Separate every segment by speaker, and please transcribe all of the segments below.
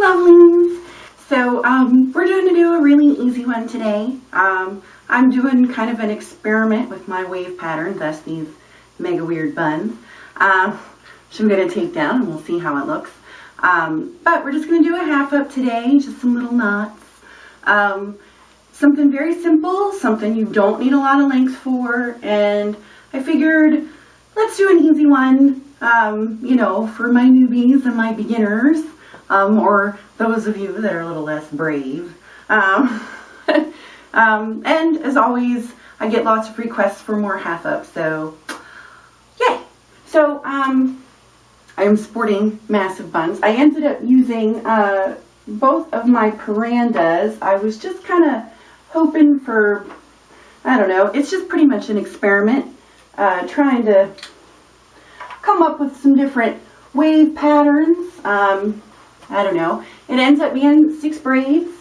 Speaker 1: lovelies. So we're going to do a really easy one today. I'm doing kind of an experiment with my wave pattern, thus these mega weird buns. Which I'm going to take down and we'll see how it looks. But we're just going to do a half up today, just some little knots. Something very simple, something you don't need a lot of length for, and I figured let's do an easy one, you know, for my newbies and my beginners, or those of you that are a little less brave. And as always, I get lots of requests for more half ups, so yay! So I'm sporting massive buns. I ended up using both of my parandas. I was just kind of hoping for, I don't know, it's just pretty much an experiment, trying to come up with some different wave patterns. I don't know. It ends up being 6 braids,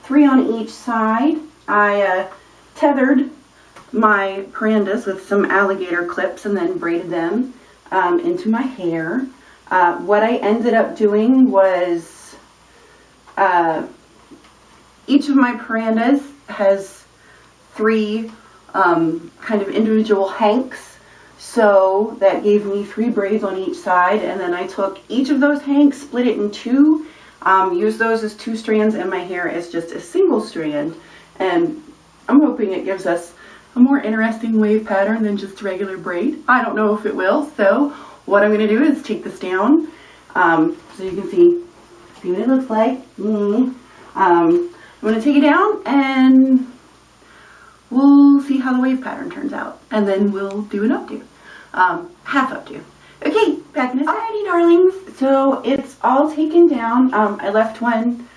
Speaker 1: 3 on each side. I tethered my parandas with some alligator clips and then braided them into my hair. What I ended up doing was each of my parandas has 3 kind of individual hanks, so that gave me 3 braids on each side, and then I took each of those hanks, split it in 2, used those as 2 strands, and my hair as just a single strand, and I'm hoping it gives us a more interesting wave pattern than just regular braid. I don't know if it will, so what I'm going to do is take this down so you can see what it looks like. I'm going to take it down and we'll see how the wave pattern turns out, and then we'll do an updo, half updo. Okay, back in a sec. Alrighty, darlings. So it's all taken down. I left one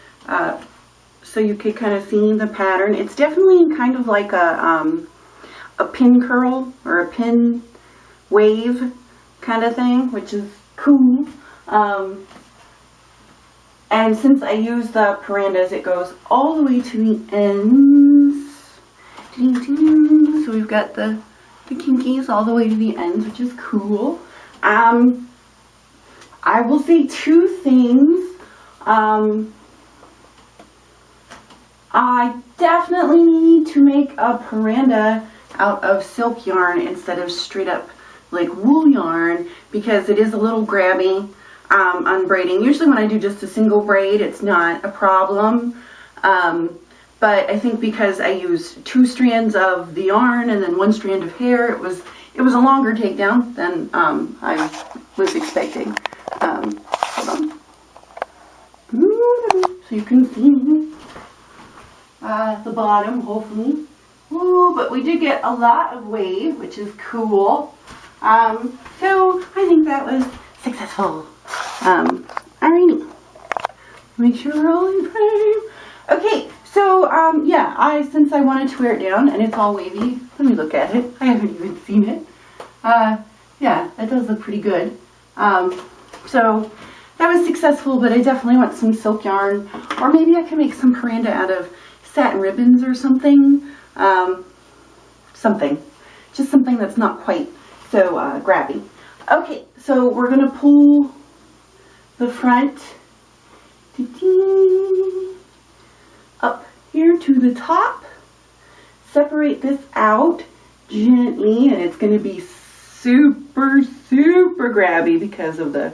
Speaker 1: so you could kind of see the pattern. It's definitely kind of like a pin curl or a pin wave kind of thing, which is cool. And since I use the parandas, it goes all the way to the ends. So we've got the kinkies all the way to the ends, which is cool. I will say 2 things. I definitely need to make a paranda out of silk yarn instead of straight up like wool yarn, because it is a little grabby on braiding. Usually when I do just a single braid, it's not a problem. But I think because I used 2 strands of the yarn and then 1 strand of hair, it was a longer takedown than I was expecting. Hold on. So you can see the bottom, hopefully. Ooh, but we did get a lot of wave, which is cool. So I think that was successful. Alrighty. Make sure we're all in frame. Okay, so yeah, since I wanted to wear it down and it's all wavy, let me look at it. I haven't even seen it. Yeah, that does look pretty good. So that was successful, but I definitely want some silk yarn, or maybe I can make some paranda out of satin ribbons or something. Just something that's not quite so grabby. Okay, so we're gonna pull the front up here to the top, separate this out gently, and it's going to be super grabby because of the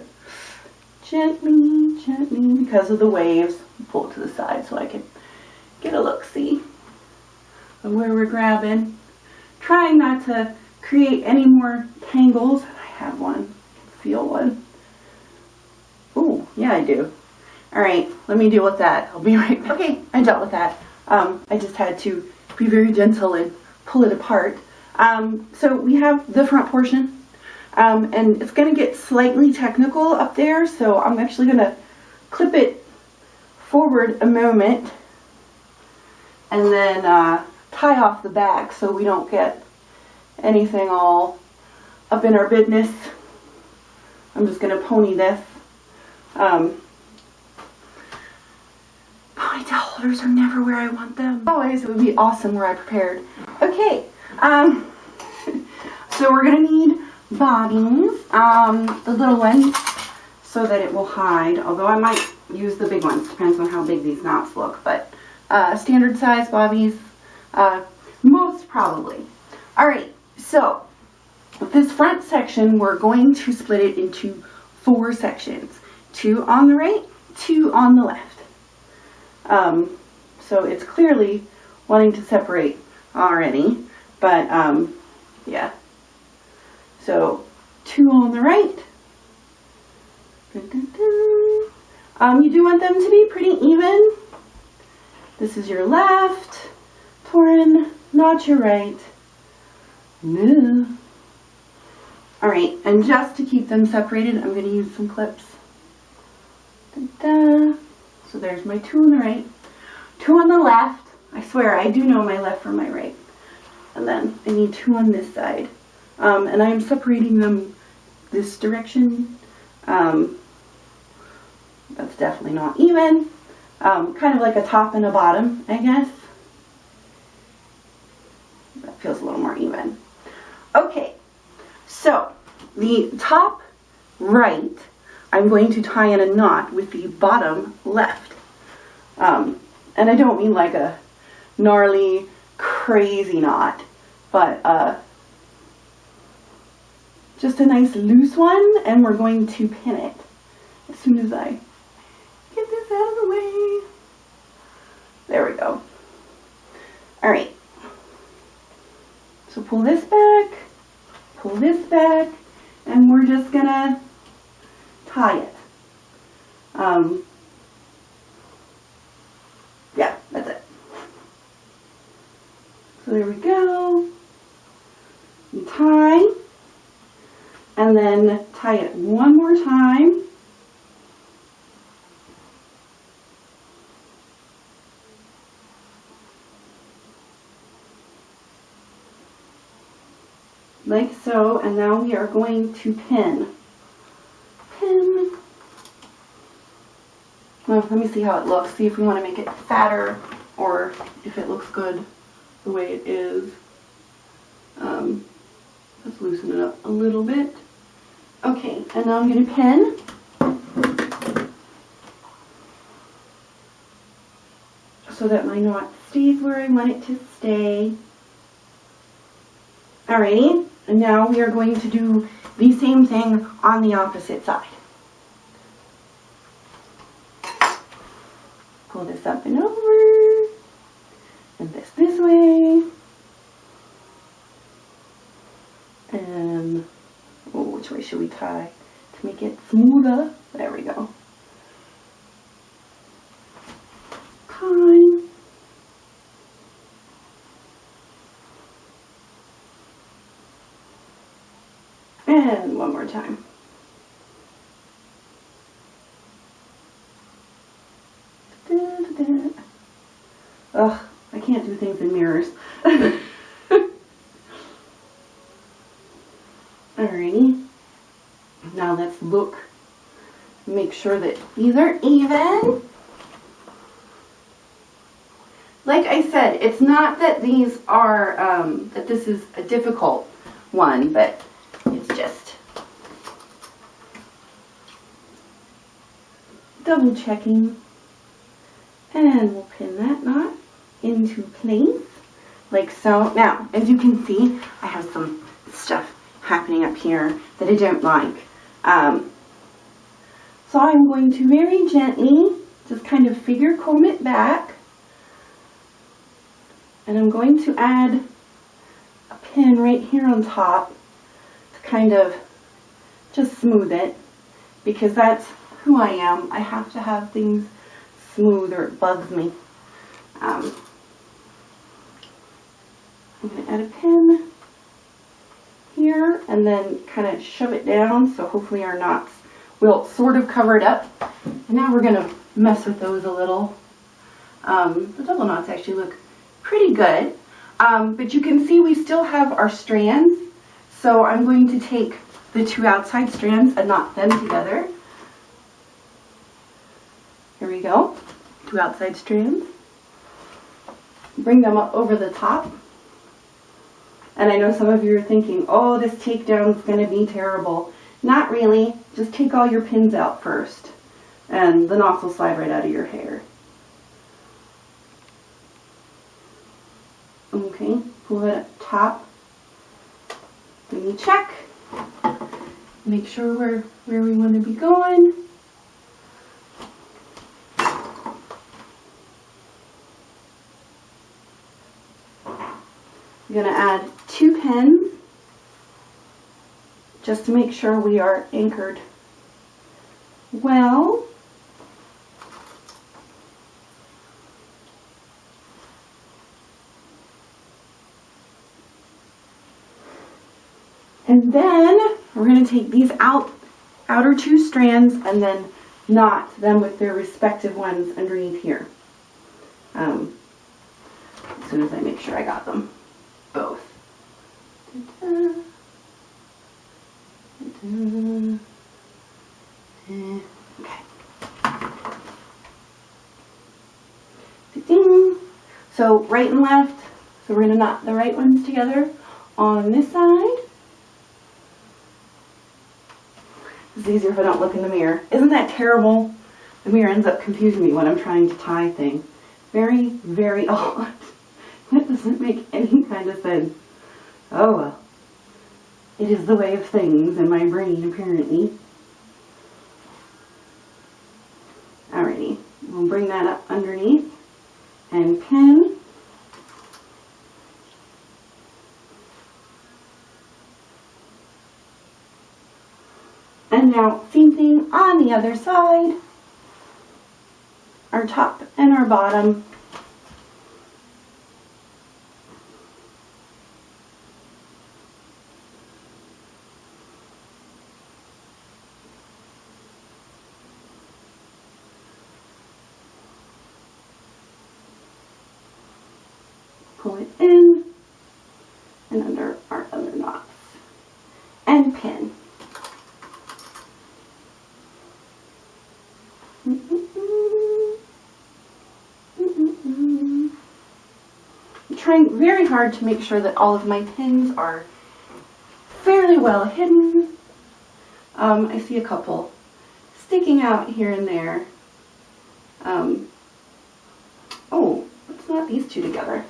Speaker 1: gently because of the waves. Pull it to the side so I can get a look-see of where we're grabbing, trying not to create any more tangles. I have one, I can feel one. Ooh, yeah, I do. Alright, let me deal with that. I'll be right back. Okay, I dealt with that. I just had to be very gentle and pull it apart. So we have the front portion, and it's going to get slightly technical up there, so I'm actually going to clip it forward a moment and then tie off the back so we don't get anything all up in our business. I'm just going to pony this. Ponytail holders are never where I want them. Always, it would be awesome where I prepared. Okay, so we're gonna need bobbins, the little ones. so that it will hide, although I might use the big ones, depends on how big these knots look, but standard size bobbies, most probably. Alright, so this front section, we're going to split it into 4 sections. 2 on the right, 2 on the left. So it's clearly wanting to separate already, but yeah. So 2 on the right. Dun, dun, dun. You do want them to be pretty even. This is your left, Torrin, not your right. No. Alright, and just to keep them separated, I'm going to use some clips. Dun, dun. So there's my 2 on the right, 2 on the left. I swear, I do know my left from my right. And then I need 2 on this side. And I'm separating them this direction. That's definitely not even. Kind of like a top and a bottom, I guess. That feels a little more even. Okay, so the top right, I'm going to tie in a knot with the bottom left. And I don't mean like a gnarly, crazy knot, but just a nice loose one, and we're going to pin it as soon as I get this out of the way. There we go. Alright. So pull this back, and we're just gonna tie it. Yeah, that's it. So there we go. You tie, and then tie it one more time. Like so, and now we are going to pin. Pin. Well, let me see how it looks, see if we want to make it fatter or if it looks good the way it is. Let's loosen it up a little bit. Okay, and now I'm going to pin. So that my knot stays where I want it to stay. Alrighty, and now we are going to do the same thing on the opposite side. Pull this up and over, and this way, and oh, which way should we tie to make it smoother? There we go. Tie. And one more time. Ugh, I can't do things in mirrors. Alrighty. Now let's look. Make sure that these are even. Like I said, it's not that these are, that this is a difficult one, but it's just double checking, and we'll pin that knot into place like so. Now, as you can see, I have some stuff happening up here that I don't like. So I'm going to very gently just kind of figure comb it back, and I'm going to add a pin right here on top to kind of just smooth it, because that's who I am. I have to have things smooth or it bugs me. I'm going to add a pin here and then kind of shove it down, so hopefully our knots will sort of cover it up. And now we're going to mess with those a little. The double knots actually look pretty good, but you can see we still have our strands, so I'm going to take the 2 outside strands and knot them together. Here we go, 2 outside strands. Bring them up over the top. And I know some of you are thinking, oh, this takedown is going to be terrible. Not really. Just take all your pins out first, and the knots will slide right out of your hair. Okay, pull it up top. Then we check. Make sure we're where we want to be going. I'm going to add 2 pins just to make sure we are anchored well. And then we're going to take these outer 2 strands and then knot them with their respective ones underneath here. As soon as I make sure I got them both. Ta-da. Ta-da. Okay. Ding. So right and left. So we're going to knot the right ones together on this side. It's easier if I don't look in the mirror. Isn't that terrible? The mirror ends up confusing me when I'm trying to tie things. Very, very odd. That doesn't make any kind of sense. Oh well. It is the way of things in my brain, apparently. Alrighty. We'll bring that up underneath and pin. And now, same thing on the other side. Our top and our bottom. Pull it in and under our other knots. And pin. I'm trying very hard to make sure that all of my pins are fairly well hidden. I see a couple sticking out here and there. Oh, let's knot these 2 together.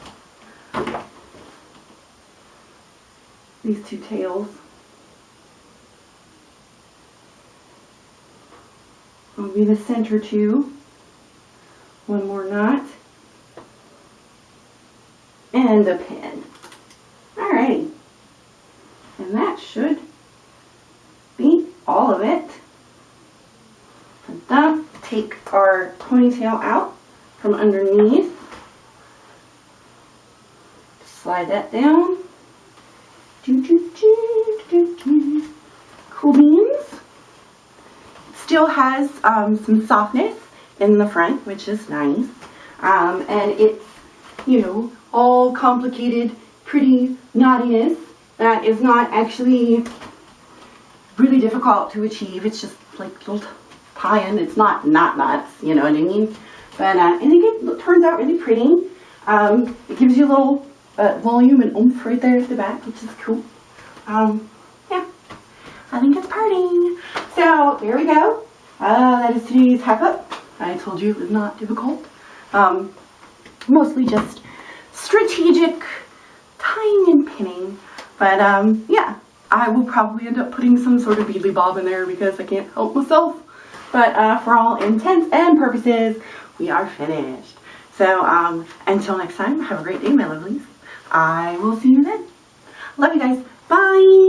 Speaker 1: These 2 tails. Will be the center 2. One more knot. And a pin. Alrighty. And that should be all of it. Ta-da. Take our ponytail out from underneath. Slide that down. Cool beans. Still has some softness in the front, which is nice. And it's, you know, all complicated, pretty knottiness that is not actually really difficult to achieve. It's just like little tie-in. It's not knots, you know what I mean? But I think it turns out really pretty. It gives you a little volume and oomph right there at the back, which is cool. Yeah, I think it's pretty. So there we go. That is today's hack-up. I told you it was not difficult. Mostly just strategic tying and pinning. But yeah, I will probably end up putting some sort of beadly bob in there because I can't help myself. But for all intents and purposes, we are finished. So until next time, have a great day, my lovelies. I will see you then. Love you guys. Bye.